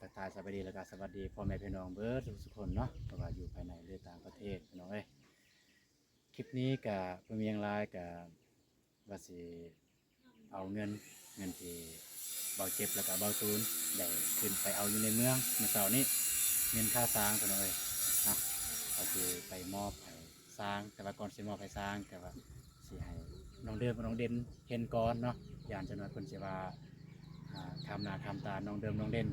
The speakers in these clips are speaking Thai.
ทักทายสวัสดีแล้วก็สวัสดีพ่อแม่พี่น้องเบิร์ดทุกคนเนาะเพราะว่าอยู่ภายในหรือต่างประเทศพี่น้องเอ้ยคลิปนี้ก็บ่มีหยังหลายก็ว่าสิเอาเงินที่เบาเจ็บแล้วก็เบาตูนได้ขึ้นไปเอาอยู่ในเมืองเมื่อเช้านี้เงินค่าสร้างพี่น้องเอ้ยนะก็คือไปมอบให้สร้างแต่ว่าก่อนสิมอบให้สร้างแต่ว่าสิให้น้องเดิมกับน้องเด่นเห็นก่อนเนาะย่านจังว่าเพิ่นสิว่าคำหน้าคำตาน้องเดิมน้องเด่น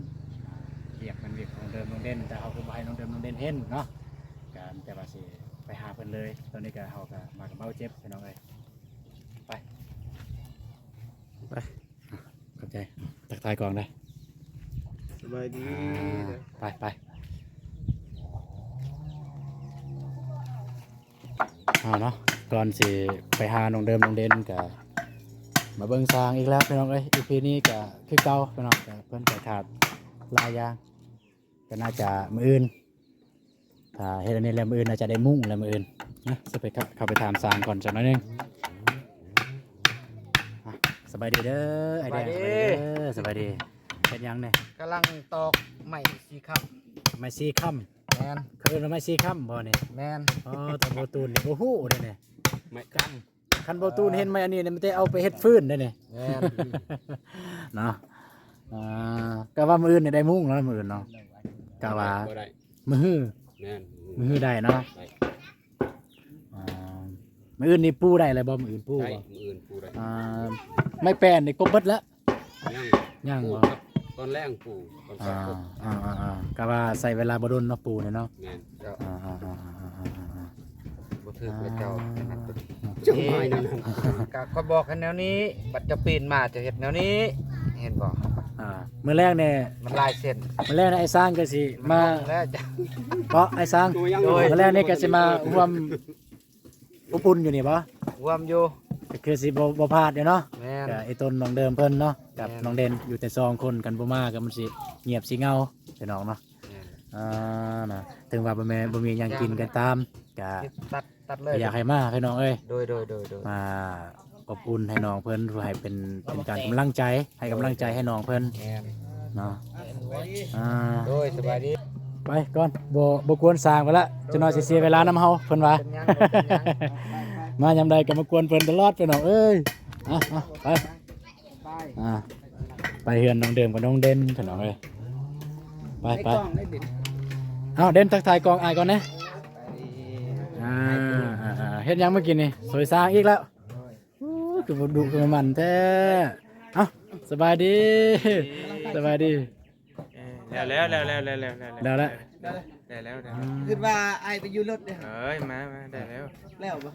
เรียกมันเรียกน้องเดิมน้องเด่นแต่เขาก็บ่ให้น้องเดิมน้องเด่นเห็นเนาะการแต่ว่าสิไปหาเพิ่นเลยตอนนี้ก็เขาก็มากับเบาเจ็บพี่น้องเอ้ยไปเข้าใจทักทายก่อนได้ สบายดี ไปเนาะก่อนสิไปหาน้องเดิมน้องเด่นก็มาเบิ่งสร้างอีกแล้วพี่น้องเอ้ย EP นี้ก็คือเก่าพี่น้องก็เพิ่นก็ขาดหลายอย่างก็น่าจะมื้ออื่นถ้าเฮ็ดอันนี้แล้วมื้ออื่นน่าจะได้มุ่งแล้วมื้ออื่นนะจะไปเข้าไปถามสร้างก่อนจักหน่อยนึงสบายดีเด้อไอเดียสบายดีเฮ็ดหยังเนี่ย กำลังตอกใหม่สีครับ ไม้ซีค่ำ แมน เคยไม้ซีค่ำบ่เนี่ย แมน อ๋อแต่โบตูนนี่โอ้โหเด้เนี่ย ไม่กั้ม คันโบตูนเห็นไหมอันนี้เนี่ยมันจะเอาไปเฮ็ดฟืนได้เนี่ย แมน เนาะก็ว่ามื้ออื่นนี่ได้มุ่งแล้วมื้ออื่นเนาะก็ว่ามื้อ แม่น มื้อได้เนาะมื้ออื่นนี่ปูได้เลยบ่มื้ออื่นปู ได้ บ่ มืออื่นปูได้ ไม่แป้นนี่ก็เบิดแล้ว ยัง ยัง ปู บ่ ครับตอนแรกปูตอนสองครบ ก็ว่าใส่เวลาบ่ดนเนาะปูเนี่ยเนาะ แม่น บ่ถือพระเจ้า จังหวะนั้น ก็เขาบอกกันแนวนี้ บัดจะปีนมาจะเห็ดแนวนี้ เห็นบ่ มื้อแรกเนี่ย มันลายเส้น มื้อแรกเนี่ยไอ้สร้างก็สิมา แล้วจะ เพราะไอ้สร้าง ตัวยัง มื้อแรกนี่ก็สิมาร่วมอบอุ่นอยู่นี่บ่ รวมอยู่ ก็คือสิบ่พลาดเด้เนาะ แมน กับไอ้ต้นน้องเดิมเพิ่นเนาะกับ แม่น น้องเด่นอยู่แต่สองคนกันบ่มาก็มันสิเงียบสิเงาพี่น้องเนาะ แม่น นะถึงว่าบ่มีหยังกินกันตามก็ ตัดเลย อยากให้มาพี่น้องเอ้ย โดย มาอบอุ่นให้น้องเพิ่นเพื่อให้เป็นการกำลังใจให้กำลังใจให้น้องเพิ่น แมน เนาะ โดยสบายดี ไปก่อนบ่กวนสร้างไปละจะน้อยสิเสียเวลานำเฮาเพิ่นว่า เป็นยังเป็นยัง มายามใดก็มากวนเพิ่นตลอดพี่น้องเอ้ยไป ไป ไปเฮือนน้องเดิมกับน้องเด่นพี่น้องเอ้ยไปเอาเด่นทักทายกองอายก่อนนะเฮ็ดหยังเมื่อกี้นี่สวยสร้างอีกแล้วคือบ่ดุคือมันแท้เอ้าสบายดีสบายดี แล้วแล้วคิดว่าไอไปอยู่รถเนี่ย เอ้ยมาได้แล้ว แล้วบ่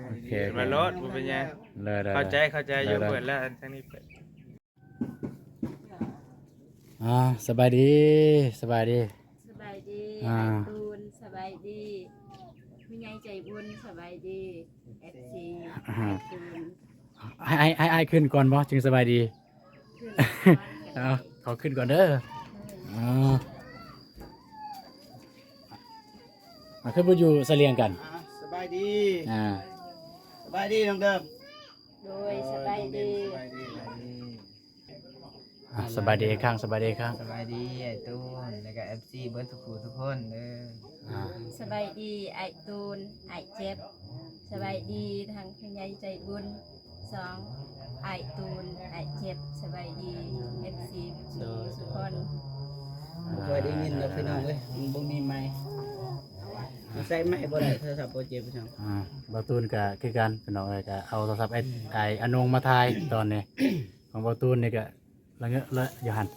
โอเค มารถบ่เป็นยัง เลย เข้าใจอยู่เปิดแล้วทางนี้เปิด สบายดีสบายดี สบายดี อ่า ตูนสบายดีมีไงใจบุญสบายดีเอฟซีตูน ให้ขึ้นก่อนบ่จึงสบายดี ขึ้น เอาขอขึ้นก่อนเด้อขึ้นไปอยู่เสลียงกัน สบายดี อ่า สบายดีน้องเดิม โดยสบายดี สบายดีข้างสบายดีข้าง สบายดีไอ้ตูนแล้วก็เอฟซีเบิร์ดทุกคนเด้อ สบายดีไอตูนไอเจ็บสบายดีทางพญายใจบุญสองไอตูนไอเจ็บสบายดีเอฟซีทุกคน บ่เคยได้ยินเลยพี่น้องเว้ยมันบ่มีไม้ใส่ไม้บ่ได้โทรศัพท์บ่เจ็บพี่น้อง บาตูนก็คือกันพี่น้องเอ้ยก็เอาโทรศัพท์ไอ้อนงมาถ่ายตอนนี้ ของบาตูนนี่ก็ละเงอะละอยู่หัน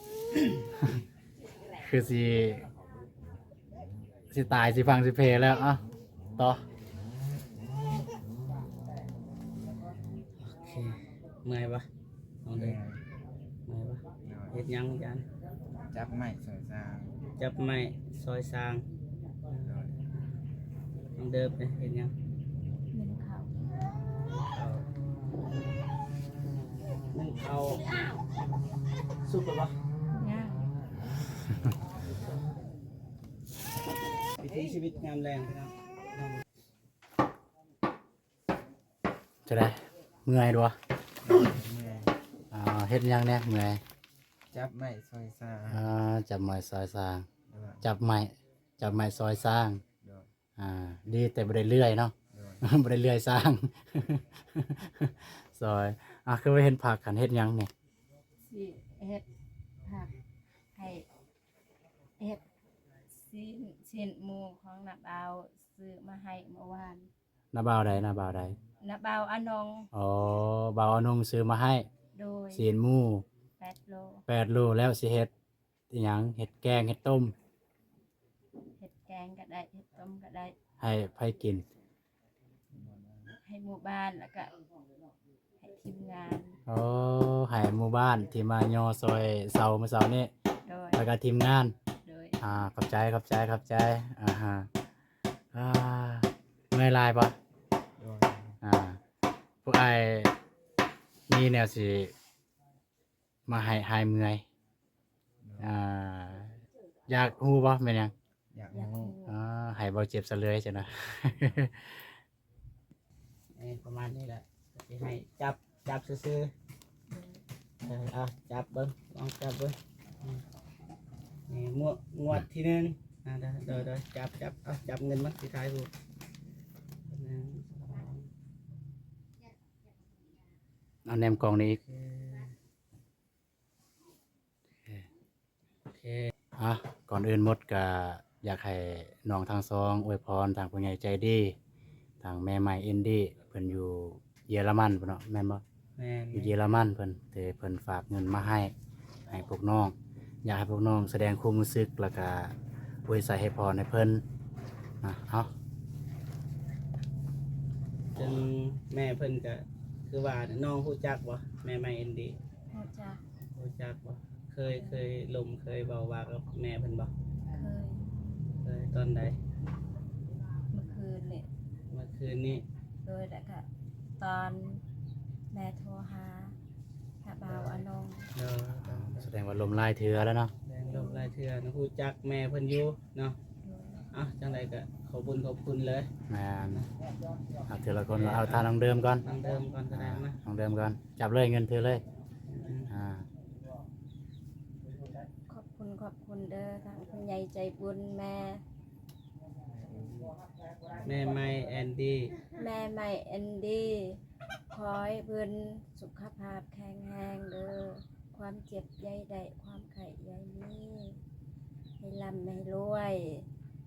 คือสิตายสิฟังสิเพลแล้วอ่ะต่อ เมื่อยปะน้องเดิมเมื่อยปะเฮ็ดหยังกัน จับไม้สวยซาง จับไม้ซอยซางน้องเดิมเฮ็ดหยัง หนึ่งเขา นึ่งข้าวสุกปะ ย่าง วิถีชีวิตงามแรงพี่น้อง จะได้เมื่อยด้วยเฮ็ดหยังเนี่ยเมื่อย จับไม้ซอยซา จับไม้ซอยสร้าง โดย จับไม้ซอยสร้าง โดย ดีแต่บ่ได้เลื่อยเนาะ โดย บ่ได้เลื่อยสร้าง ซอยคือว่าเห็นผักกันเฮ็ดหยังนี่ สิเฮ็ดผักให้เฮ็ดสิ้นหมูของนับเอาซื้อมาให้เมื่อวาน น้าบ่าวใด นับเอาอนง อ๋อบ่าวอนงซื้อมาให้ โดย ศีลหมู 8 โล 8โลแล้วสิเฮ็ดอิหยังเฮ็ดแกงเฮ็ดต้ม เฮ็ดแกงก็ได้เฮ็ดต้มก็ได้ ให้ไผกิน ให้หมู่บ้านแล้วก็ให้ทีมงาน อ๋อให้หมู่บ้านที่มาย่อซอยเสาเมื่อเสาร์นี้ โดย แล้วก็ทีมงาน โดย ขอบใจฮะเมื่อยลายปะ โดย พวกไอ้ายมีแนวสิมาให้เมื่อยอยากฮู้ปะเป็นหยัง อยาก อยาก รู้ รู้ ให้เบาเจ็บซะเลยจ้ะนะ ประมาณนี้แหละสิให้จับซื่อๆเอาจับเบิ่งลองจับเบิ่งนี่งวดที่หนึ่งเดี๋ยวจับเอาจับเงินมาสิท้ายผู้หนึ่งสอง เอาแนมกล่องนี้อีก โอเค ก่อนอื่นหมดก็อยากให้น้องทางซองอวยพรทางผู้ใหญ่ใจดีทางแม่ใหม่อินดี้เพิ่นอยู่เยอรมันพุ่นเนาะแม่นบ่ แม่น อยู่เยอรมันเพิ่นฝากเงินมาให้พวกน้อง อยากให้พวกน้องแสดงความรู้สึกแล้วก็อวยใส่ให้พรให้เพิ่นเอา จนแม่เพิ่นก็คือว่าน้องฮู้จักบ่แม่ไม่เอ็นดี รู้จัก ฮู้จักบ่เคยลมเคยเบาว่ากับแม่เพิ่นบ่ เคย เคยตอนใด เมื่อคืนเนี่ย เมื่อคืนนี้ โดยแล้วก็ตอนแม่โทรหาบ่าวอนง เด้อ แสดงว่าลมลายเถือแล้วเนาะ แดงลมหลายเทื่อนะฮู้จักแม่เพิ่นอยู่เนาะ โดย จังไดก็ขอบคุณเลย แม่นเอาทีละคนเอาทานน้องเดิมก่อน ตั้งเดิมก่อนก็ได้นะ น้องเดิมก่อนจับเลยเงินถือเลย ขอบคุณเด้อทางคุณยายใจบุญแม่ แม่ไม่แอนดี้ แม่ใหม่เอ็นดี้ขอให้เพิ่นสุขภาพแข็งแรงเด้อความเจ็บใยใดความไข้ใยนี้ให้ร่ำให้รวย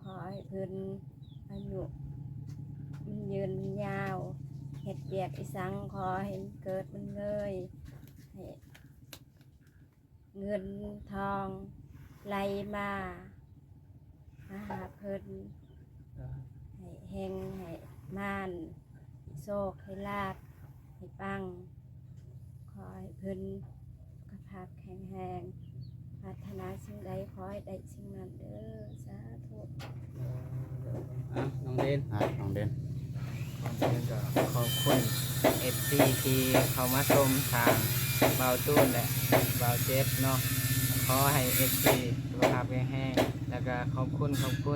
ขอให้เพิ่นอายุมันยืนมันยาวเฮ็ดเวียกไอ้สังขอให้มันเกิดมันเงยให้เงินทองไหลมาหาเพิ่น ให้เฮงให้ม่านให้โชคให้ลาบให้ปัง ขอให้เพิ่นสุขภาพแข็งแรงปรารถนาสิ่งใดขอให้ได้สิ่งนั้นเด้อสาธุ น้องเดน น้องเด่น ก่อนอื่นก็ขอบคุณ FC ที่เข้ามาชมทางเบาตู้นและเบาเจ็บเนาะขอให้ FC สุขภาพแข็งแรงแล้วก็ขอบคุ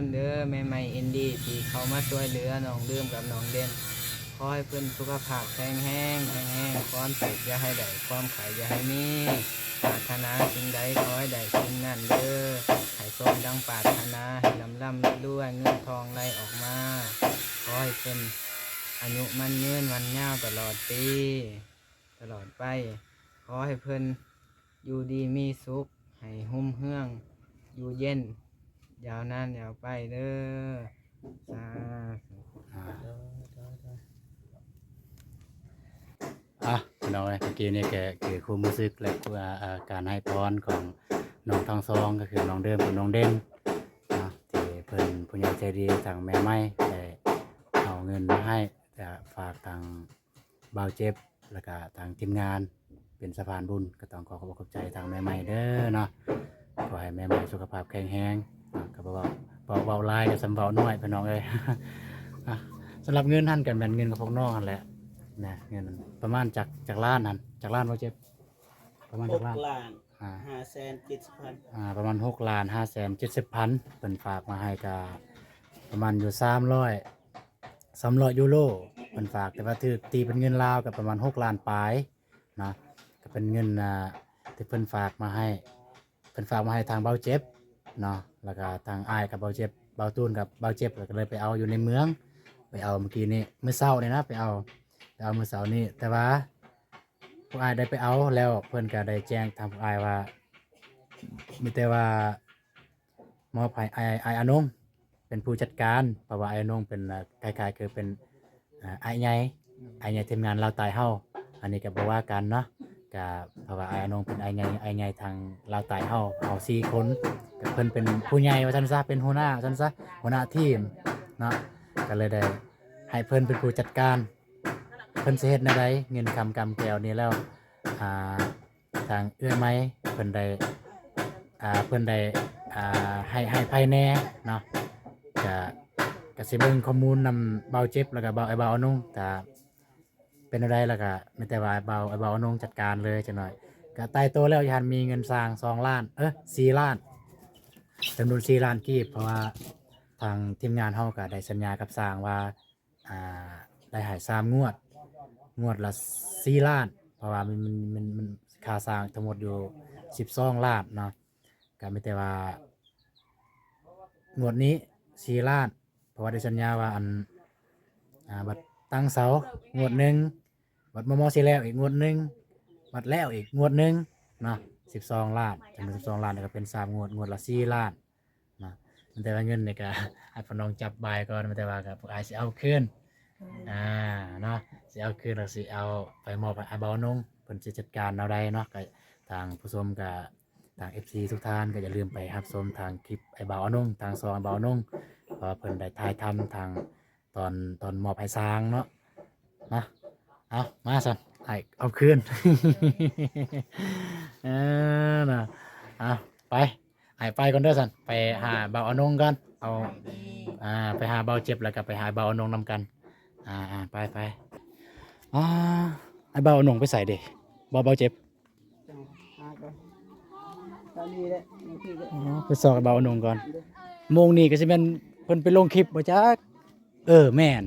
ณเด้อแม่ใหม่อินดี้ที่เข้ามาช่วยเหลือน้องเดิมกับน้องเด่นขอให้เพิ่นสุขภาพแข็งแรงความเจ็บอย่าให้ได้ความไข้อย่าให้มีปรารถนาสิ่งใดขอให้ได้สิ่งนั้นเด้อให้สมดังปรารถนาให้ร่ำรวยเงินทองไหลออกมาขอให้เพิ่นอายุมันยืนวันยาวตลอดปีตลอดไปขอให้เพิ่นอยู่ดีมีสุขให้หุ่มเฮืองอยู่เย็นยาวนานยาวไปเด้อสาธุ พี่น้องเมื่อกี้นี่แกคือความรู้สึกและการให้พรของน้องทางซองก็คือน้องเดิมกับน้องเด่นที่เพิ่นผู้ใหญ่ใจดีทางแม่ไม้ได้เอาเงินมาให้จะฝากทางบ่าวเจ็บแล้วก็ทางทีมงานเป็นสะพานบุญก็ต้องขอบใจทางแม่ไม้เด้อเนาะขอให้แม่ไม้สุขภาพแข็งแรงก็บ่เว้าหลายก็สำเว้าน้อยพี่น้องเอ้ย สำหรับเงินท่านกันแม่นเงินกับพวกน้องนั่นแหละนะเงินประมาณจากล้านนั่นจากล้านบ่เจ็บประมาณจากล้าน 6 ล้าน 570,000 ประมาณ6ล้าน570,000เพิ่นฝากมาให้ก็ประมาณอยู่300ยูโรเพิ่นฝากแต่ว่าถือตีเป็นเงินลาวก็ประมาณ6ล้านปลายเนาะก็เป็นเงินที่เพิ่นฝากมาให้ เพิ่นฝากมาให้ทางเบาเจ็บเนาะแล้วก็ทางอ้ายกับเบาเจ็บเบาตูนกับเบาเจ็บก็เลยไปเอาอยู่ในเมืองไปเอาเมื่อกี้นี้มื้อเช้านี่นะไปเอามื้อเช้านี้แต่ว่าพวกอ้ายได้ไปเอาแล้วเพิ่นก็ได้แจ้งทางพวกอ้ายว่ามีแต่ว่ามอบให้อ้ายอนงเป็นผู้จัดการเพราะว่าอ้ายอนงเป็นคล้ายๆคือเป็นอ้ายใหญ่ทีมงานเราวตายเฮาอันนี้ก็บ่ว่ากันเนาะก็เพราะว่าอ้ายอนงเป็นอ้ายใหญ่ทางเราวตายเฮา4คนก็เพิ่นเป็นผู้ใหญ่ว่าซั่นซะเป็นหัวหน้าว่าซั่นซะหัวหน้าทีมเนาะก็เลยได้ให้เพิ่นเป็นผู้จัดการเพิ่นสิเฮ็ดแนวใดเงินคำกำแก้วนี้แล้วทางเอื้อไม้เพิ่นได้ให้ภายแน่เนาะก็สิเบิ่งข้อมูลนำเบาเจ็บแล้วก็เบาอนงถ้าเป็นอะไรแล้วก็ไม่แต่ว่าไอ้เบาอนงจัดการเลยจังหน่อยก็ตายโตแล้วยันมีเงินสร้าง2ล้าน4ล้านจำนวน4ล้านกีบเพราะว่าทางทีมงานเฮาก็ได้สัญญากับสร้างว่าได้ให้3งวดละ4ล้านเพราะว่ามันค่าสร้างทั้งหมดอยู่12ล้านเนาะก็ไม่แต่ว่างวดนี้4ล้านเพราะว่าได้สัญญาว่าบัดตั้งเสางวดหนึ่งบัดมอสิแล้วอีกงวดหนึ่งบัดแล้วอีกงวดหนึ่งเนาะ12ล้านจำนวน12ล้านก็เป็น3งวดละ4ล้านนะมันแต่ว่าเงินนี่ก็ให้พี่น้องจับบายก่อนมันแต่ว่าก็อาจสิเอาคืนเนาะสิเอาคืนแล้วสิเอาไปมอบให้เบานงเพิ่นสิจัดการเอาได้เนาะก็ทางผู้ชมก็ทาง FC ทุกท่านก็อย่าลืมไปรับชมทางคลิปไอ้เบาอนงทางซองเบาอนงเพราะเพิ่นได้ถ่ายทำทางตอนมอบให้สร้างเนาะนะเอามาสั่นเอาคืน นะไปก่อนเด้อสั่นไปหาเบาอนงกันเอาไปหาเบาเจ็บแล้วก็ไปหาเบาอนงนำกันไปไอ้เบาอนงไปใส่เด้เบาเจ็บ ตอนนี้แหละนี่พี่ก็ ไปสอบกับเบาอนงก่อนโมงนี้ก็สิแม่นเพิ่นไปลงคลิปบ่จักแม่น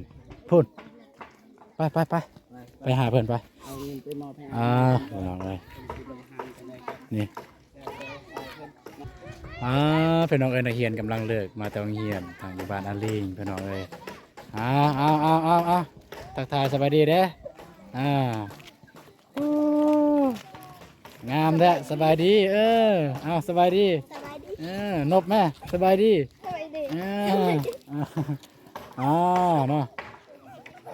พูดไปหาเพิ่นไป เอาเงินไปมอบให้ เอาเลยนี่พี่น้องเอ้ยนักเรียนกำลังเลิกมาแต่โรงเรียนทางอยู่บ้านอาลิงพี่น้องเอ้ยเอาทักทายสบายดีเด้โอ้งามแท้สบายดีเอาสบายดีนบแม่สบายดีเนาะ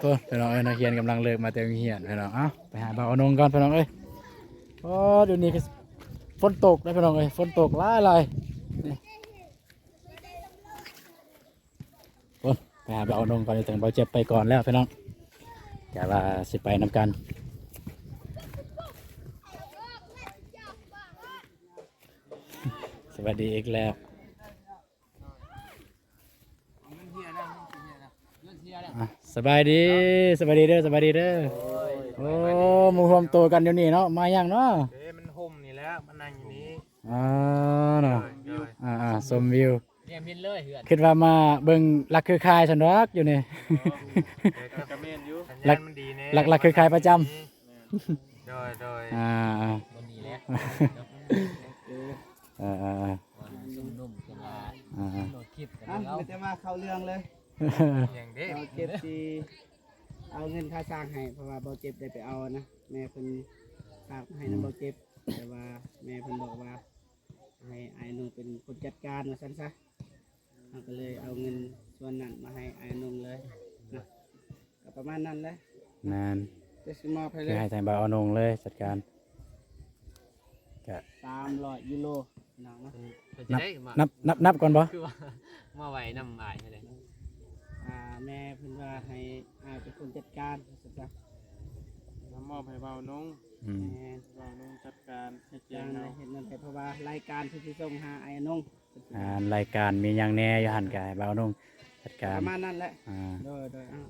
ตัวพี่น้องเอ้ยนักเรียนกำลังเลิกมาแต่โรงเรียนพี่น้องไปหาบ่าวอนงก่อนพี่น้องเอ้ยเดี๋ยวนี้ก็ฝนตกนะพี่น้องเอ้ยฝนตกหลายนี่ไปหาบ่าวอนงก่อนถึงบ่าวเจ็บไปก่อนแล้วพี่น้องจะว่าสิไปนำกันสวัสดีอีกแล้วสบายดีเด้อโอ้มาร่วมตัวกันเดี๋ยวนี้เนาะมาอย่างเนาะมันห่มนี่แล้วมันนั่งอยู่นี้ เนาะชมวิว เนี่ยมินเลยเหือน คิดว่ามาเบิ่งลักคือคายฉันรักอยู่นี่ กระเมนอยู่ ลัก มันดีแน่ ลักคือคายประจำ โดยมันดีแล้วนุ่มๆกันละโหลดคลิปกันแล้ว ไม่แต่ว่าเข้าเรื่องเลย อย่างเด้ เราเจ็บสิเอาเงินค่าสร้างให้เพราะว่าเบาเจ็บได้ไปเอานะแม่เพิ่นฝากให้นำเบาเจ็บแต่ว่าแม่เพิ่นบอกว่าให้ไอ้นุ่งเป็นคนจัดการว่าซั่นซะเราก็เลยเอาเงินส่วนนั้นมาให้ไอ้นุ่งเลยนะก็ประมาณนั้นแหละ นาน จะสิมอบให้เล คือย ให้ทางบ่าวอนงเลยจัดการก็ 300 ยูโรน้องนะ นับก่อนบ่ คือว่ามาไหวน้ำอายอะไร แม่เพิ่นว่าให้อ้ายเป็นคนจัดการว่าซั่นซะ มอบให้เบาน้อง แม่ เบาน้องจัดการให้เจีย จ้าง ง เอา ได้เห็นนั่นแต่เพราะว่ารายการที่สิส่งหาไอ้นุ่ง รายการมีหยังแหน่อยู่หั่นก็ให้บ่าวอนงจัดกา ป ร ระมาณนั้นแหละ โดย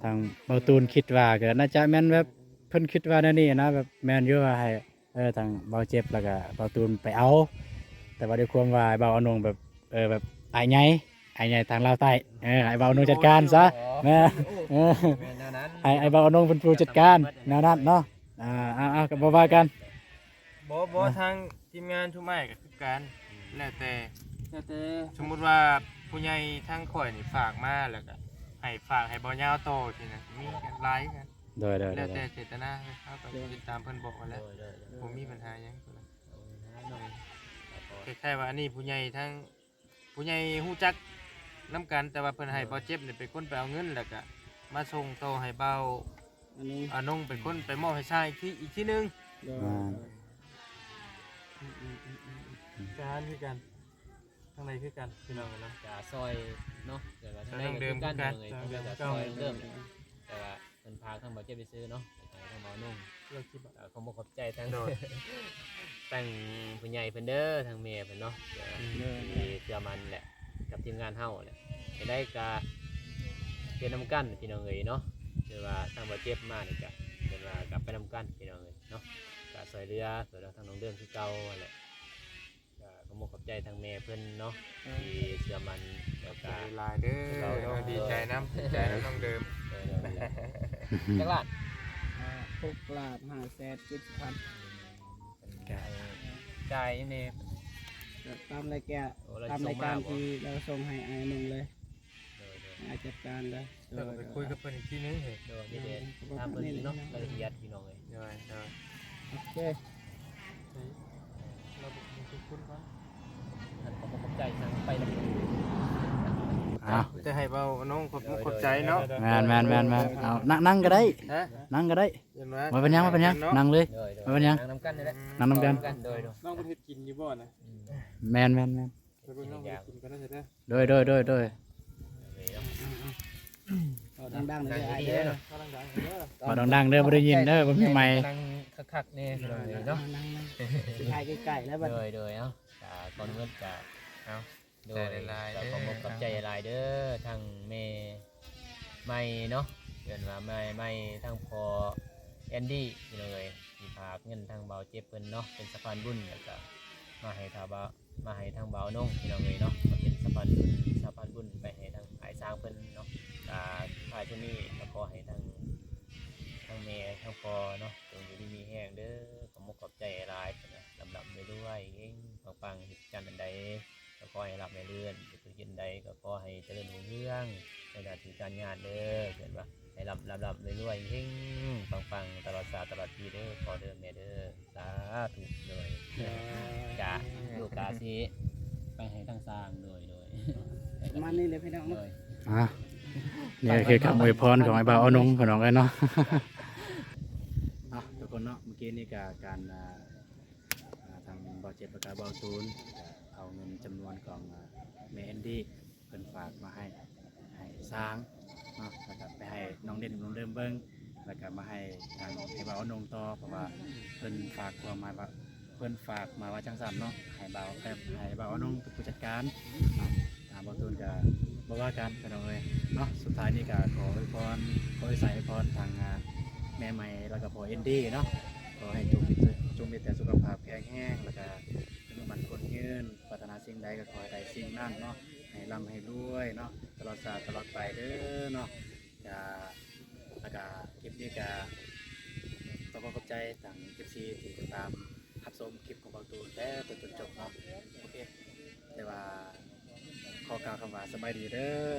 ทางเบาตูนคิดว่าก็น่าจะแม่นแบบเพิ่นคิดว่าแนวนี้นะแบบแม่นอยู่ว่าให้ทางเบาเจ็บแล้วก็เบาตูนไปเอา แต่ว่าด้วยความว่าเบาอนงแบบแบบอายใหญ่ทางลาวใต้ให้เบาอนงจัดการซะแม่ให้เบาอนงเป็นผู้จัดการแนวนั้นเนาะก็บ่ว่ากัน บ่ทางทีมงานทุกไม้ก็คือการ แล้วแต่ แต่ สมมุติว่าผู้ใหญ่ทั้งข่อยนี่ฝากมาแล้วก็ให้ฝากให้บ่ยาวโตสินะมีกันหลายกัน โดย แล้วแต่เจตนาเขาก็ติดตามเพิ่นบอกมา โด แล้ว ยโดย ผมมีปัญหาหยังพุ่นน่ะ เนาะ คล้ายๆว่าอันนี้ผู้ใหญ่ทั้งผู้ใหญ่ฮู้จักนํกันแต่ว่าเพิ่นให้บ่เจ็บนี่เป็นคนไปเอาเงินแล้วก็มาส่งโตให้เบา อันนี้ อานงเป็นคนไปมอบให้ชายอีกที่นึง โดย การคือกันทางใดคือกันพี่น้องเนาะ จะซอยเนาะเดี๋ยวว่าทาง ทางเดิม กัน คือกัน เลย ทาง เพิ่น เดิม ก็ซอยเริ่มแต่ว่าเพิ่นพาทางบ่เจ็บไปซื้อเนาะทางบ่นุ่ง เราคิดว่า ขอบอกขอบใจทั้ง โดย ตั้งผู้ใหญ่เพิ่นเด้อทั้งแม่เพิ่นเนาะที่เชื่อมันแหละกับทีมงานเฮาแหละจะได้กะเป็นน้ำกันพี่น้องเอ๋ยเนาะคือว่าทางบ่เจ็บมานี่กะเป็นว่ากลับไปน้ำกันพี่น้องเอ๋ยเนาะกะซอยเรือส่วนทางน้องเดิมที่เก่าแหละก็ขอบอกขอบใจทางแม่เพิ่นเนาะที่เชื่อมันแล้ว ใจ ก็ ลายเด้อเราดีใจน้ำดีใจน้ำต้องเดิม จักรลาด 6,570,000 จ่ายนี่ ตามรายการตามรายการที่เราส่งให้อายนงเลยอาจัดการเลย เราไปคุยกับเพิ่นอีกทีนึงเฮ้ย โดยมีแต่ตามเพิ่นเนาะรายละเอียดพี่น้องเอ้ย ได้ได้ โอเค เราบอกคุยคุณก่อน ท่านขอบอกขอบใจทางไปแล้ว อ้าว จะให้เบาน้องขอบใจเนาะ แม่นเอานั่งก็ได้ ฮะ นั่งก็ได้ เห็นไหม มาเป็นยังนั่งเลย โดย มาเป็นยัง น้ำกันนี่แหละ นั่งนำกัน โดย น้องประเทศกินอยู่บ่นะ แม่น ไปเบิ่งน้องประเทศกินก็น่าจะได้ โดย เอาดังๆเลยไอ้ ดี เด้อ เนาะ ก็ดังๆเด้อ บ่ดังๆเด้อบ่ได้ยินเด้อบ่มีไมค์ นั่งคักๆนี่พี่น้องเอ้ยเนาะ นั่งๆถ่ายใกล้ๆแล้วบัด โดยเอ้าก่อนเงินจะเอาโดยขอบอกขอบใจหลายเด้อทางแม่ไม่เนาะเกินว่าไม่ทางพอแอนดี้พี่น้องเอ้ยที่ฝากเงินทางเบาเจ็บเพิ่นเนาะเป็นสะพานบุญแล้วก็มาให้ทางเบาน้องพี่น้องเอ้ยเนาะมาเป็นสะพานบุญไปให้ทางขายสร้างเพิ่นเนาะขายที่นี่ก็ขอให้ทางแม่ทางพอเนาะจงอยู่ดีมีแห้งเด้อขอบอกขอบใจหลายๆนะลำไปด้วยเองปังๆเหตุการณ์อันใดก็ขอให้รับในเรื่อนจะเห็นใดก็ขอให้เจริญรุ่งเรืองในหน้าที่การงานเด้อเห็นปะให้รับรวยๆเฮงปังๆตลอดชาติตลอดปีเด้อขอเดิมแม่เด้อสาธุเลยกะลูกกาสิไปให้ทางสร้างโดย ประมาณนี้เลยพี่น้อง โด เนาะ ย อ่ะนี่ก็คือคำอวยพรของไอ้บ่าวเอานงพี่น้องเอ้ยเนาะ ทุกคนเนาะเมื่อกี้นี่ก็การทางบ่าวเจ็บประกาศบ่าวตูนก็เอาเงินจำนวนของแม่แอนดี้เพิ่นฝากมาให้สร้างเนาะแล้วก็ไปให้น้องเด่นน้องเดิมเบิ่งแล้วก็มาให้ทางไอ้บ่าวเอานงต่อเพราะว่าเพิ่นฝากความหมายว่าเพิ่นฝากมาว่าจังซั่นเนาะให้บ่าวเอานงเป็นผู้จัดการทางบ่าวตูนก็บ่ว่ากันพี่น้องเอ้ยเนาะสุดท้ายนี่ก็ขออวยพรขอให้ใส่อวยพรทางแม่ใหม่แล้วก็พอเอ็นดี้เนาะขอให้จงมีแต่สุขภาพแข็งแรงแล้วก็มันคนยืนปรารถนาสิ่งใดก็ขอให้ได้สิ่งนั้นเนาะให้ร่ำให้รวยเนาะตลอดชาติตลอดไปเด้อเนาะจะแล้วก็คลิปนี้ก็ต้องขอขอบใจทาง FC ที่ติดตามรับชมคลิปของเราตูนแต่จนจบเนาะโอเคแต่ว่าขอกล่าวคำว่าสบายดีเด้อ